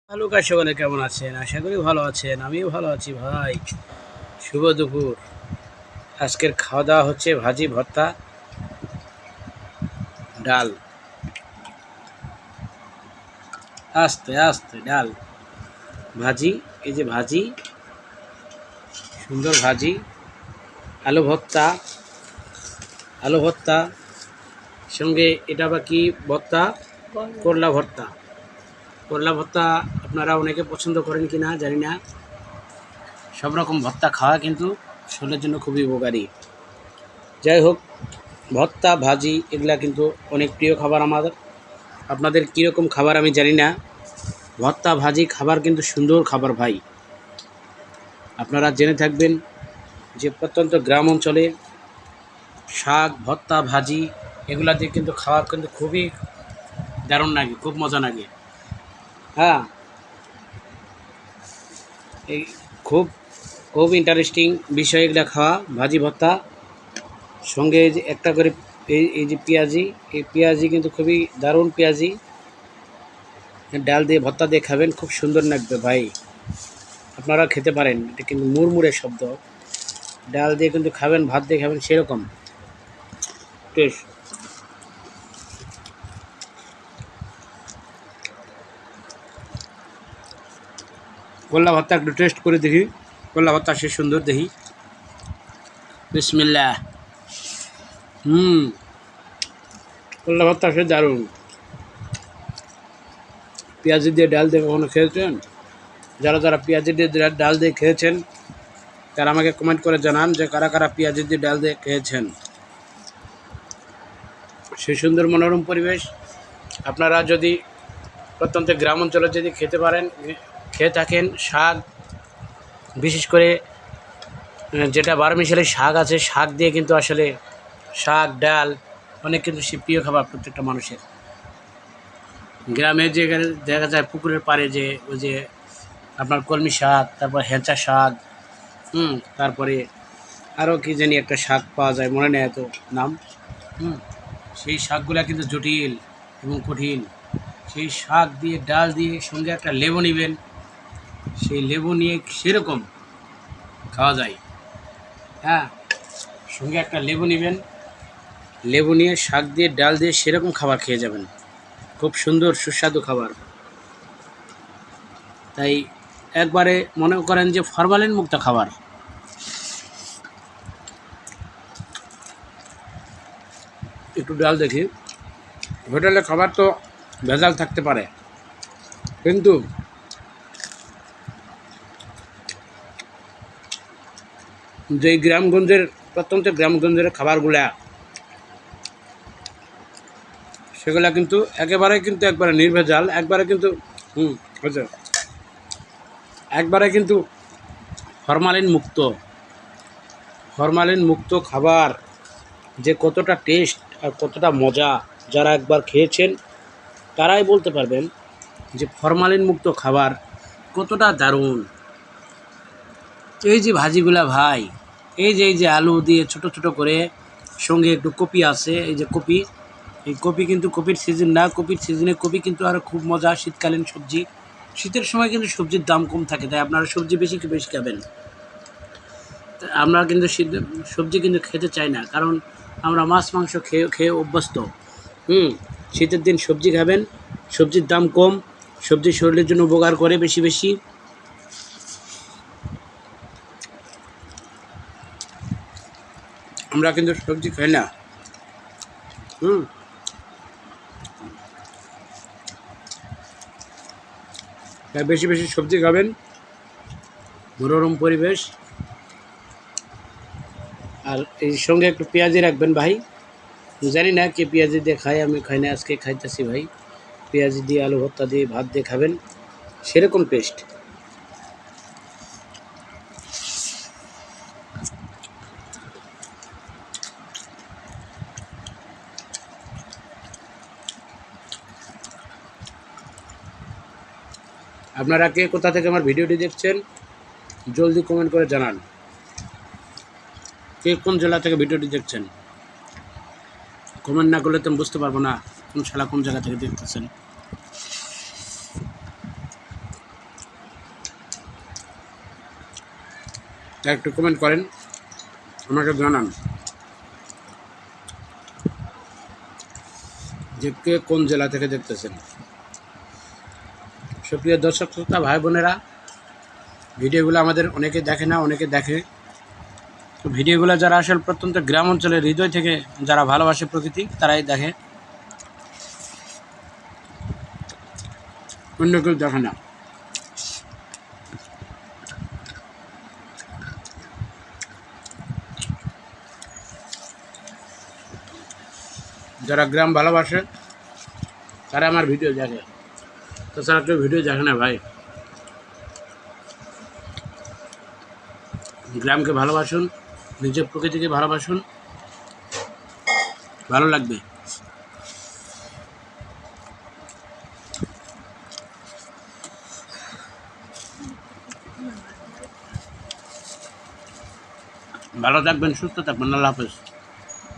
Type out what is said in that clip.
Hello কার সকলে কেমন আছেন? আশা করি ভালো আছেন। আমিও ভালো আছি ভাই। শুভ দুপুর। আজকের খাওয়া দাওয়া হচ্ছে ভাজি ভর্তা ডাল। আস্তে আস্তে ডাল ভাজি। এই যে ভাজি, সুন্দর ভাজি, আলু ভর্তা, আলু ভর্তা সঙ্গে এটা বা কি ভর্তা? করলা ভর্তা। করলা ভর্তা আপনারা অনেকে পছন্দ করেন কি না জানি না। সব রকম ভর্তা খাওয়া কিন্তু শরীরের জন্য খুবই উপকারী। যাই হোক, ভর্তা ভাজি এগুলা কিন্তু অনেক প্রিয় খাবার আমাদের। আপনাদের কীরকম খাবার আমি জানি না। ভর্তা ভাজি খাবার কিন্তু সুন্দর খাবার ভাই। আপনারা জেনে থাকবেন যে প্রত্যন্ত গ্রাম অঞ্চলে শাক ভর্তা ভাজি এগুলা দিয়ে কিন্তু খাওয়া কিন্তু খুবই দারুণ লাগে, খুব মজা লাগে। হ্যাঁ, এই খুব খুব ইন্টারেস্টিং বিষয় এগুলা খাওয়া। ভাজি ভর্তা সঙ্গে এই যে একটা করে এই যে পেঁয়াজি, এই পেঁয়াজি কিন্তু খুবই দারুণ পেঁয়াজি। ডাল দিয়ে ভর্তা দিয়ে খাবেন, খুব সুন্দর লাগবে ভাই। আপনারা খেতে পারেন, এটা কিন্তু মুড়মুড়ে শব্দ। ডাল দিয়ে কিন্তু খাবেন, ভাত দিয়ে খাবেন, সেরকম টেস্ট। করলা ভর্তা একটু টেস্ট করে দেখি। করলা ভর্তা সে সুন্দর দেখি। বিসমিল্লাহ। হুম, করলা ভর্তা সে দারুণ। পেঁয়াজি দিয়ে ডাল দিয়ে কখনো খেয়েছেন? যারা যারা পেঁয়াজি দিয়ে ডাল দিয়ে খেয়েছেন তারা আমাকে কমেন্ট করে জানান যে কারা কারা পেঁয়াজি দিয়ে ডাল দিয়ে খেয়েছেন। সে সুন্দর মনোরম পরিবেশ। আপনারা যদি প্রত্যন্ত গ্রাম অঞ্চলে যদি খেতে পারেন, খেয়ে থাকেন শাক, বিশেষ করে যেটা বারোমিশালি শাক আছে, শাক দিয়ে কিন্তু আসলে শাক ডাল অনেক কিন্তু সে প্রিয় খাবার প্রত্যেকটা মানুষের। গ্রামে যেখানে দেখা যায় পুকুরের পাড়ে যে ওই যে আপনার কলমি শাক, তারপর হেঁচা শাক, তারপরে আরও কি জানি একটা শাক পাওয়া যায়, মনে নেই এত নাম। সেই শাকগুলা কিন্তু জটিল এবং কঠিন। সেই শাক দিয়ে ডাল দিয়ে সঙ্গে একটা লেবু নেবেন, সেই লেবু নিয়ে সেরকম খাওয়া যায়। হ্যাঁ, সঙ্গে একটা লেবু নেবেন, লেবু নিয়ে শাক দিয়ে ডাল দিয়ে সেরকম খাবার খেয়ে যাবেন, খুব সুন্দর সুস্বাদু খাবার। তাই একবারে মনে করেন যে ফরমালিন মুক্ত খাবার। একটু ডাল দেখি। হোটেলের খাবার তো ভেজাল থাকতে পারে, কিন্তু যে গ্রামগঞ্জের প্রত্যন্ত গ্রামগঞ্জের খাবারগুলা সেগুলা কিন্তু একবারে নির্ভেজাল, একবারে কিন্তু হচ্ছে একবারে কিন্তু ফরমালিন মুক্ত খাবার যে কতটা টেস্ট আর কতটা মজা, যারা একবার খেয়েছেন তারাই বলতে পারবেন যে ফরমালিন মুক্ত খাবার কতটা দারুণ। এই যে ভাজিগুলা ভাই, এই যে আলু দিয়ে ছোট ছোট করে, সঙ্গে একটু কপি আছে, এই যে কপি, এই কপি কিন্তু কপির সিজন না, কপির সিজনে কপি কিন্তু আরও খুব মজা। শীতকালীন সবজি, শীতের সময় কিন্তু সবজির দাম কম থাকে, তাই আপনারা সবজি বেশি খাবেন। আমরা কিন্তু সবজি কিন্তু খেতে চাই না, কারণ আমরা মাছ মাংস খেয়ে খেয়ে অভ্যস্ত। শীতের দিন সবজি খাবেন, সবজির দাম কম, সবজি শরীরের জন্য উপকার করে বেশি বেশি। আমরা কিন্তু সবজি খাই না। তাই বেশি বেশি সবজি খাবেন, মনোরম পরিবেশ। আর এই সঙ্গে একটু পেঁয়াজি রাখবেন ভাই। জানি না কে পেঁয়াজি দিয়ে খায়, আমি খাই না, আজকে খাইতেছি ভাই। পেঁয়াজি দিয়ে আলু ভর্তা দিয়ে ভাত দিয়ে খাবেন, সেরকম টেস্ট। আপনারা কে কোথা থেকে আমার ভিডিওটি দেখছেন জলদি কমেন্ট করে জানান। কে কোন জেলা থেকে ভিডিওটি দেখছেন? কমেন্ট না করলে তো বুঝতে পারবো না কোন শালা কোন জায়গা থেকে দেখতেছেন। তা একটু কমেন্ট করেন, আমাকে জানান যে কে কোন জেলা থেকে দেখতেছেন। সুপ্রিয় দর্শক শ্রোতা ভাই বোনেরা, ভিডিওগুলো আমাদের অনেকে দেখে না, অনেকে দেখে। তো ভিডিওগুলো যারা আসলে প্রত্যন্ত গ্রাম অঞ্চলের হৃদয় থেকে যারা ভালোবাসে প্রকৃতি, তারাই দেখে, অন্য কেউ দেখে না। যারা গ্রাম ভালোবাসে তারা আমার ভিডিও দেখে, তাছাড়া কেউ ভিডিও দেখে না ভাই। গ্রামকে ভালোবাসুন, নিজের প্রকৃতিকে ভালোবাসুন, ভালো লাগবে। ভালো থাকবেন, সুস্থ থাকবেন। আল্লাহ হাফেজ।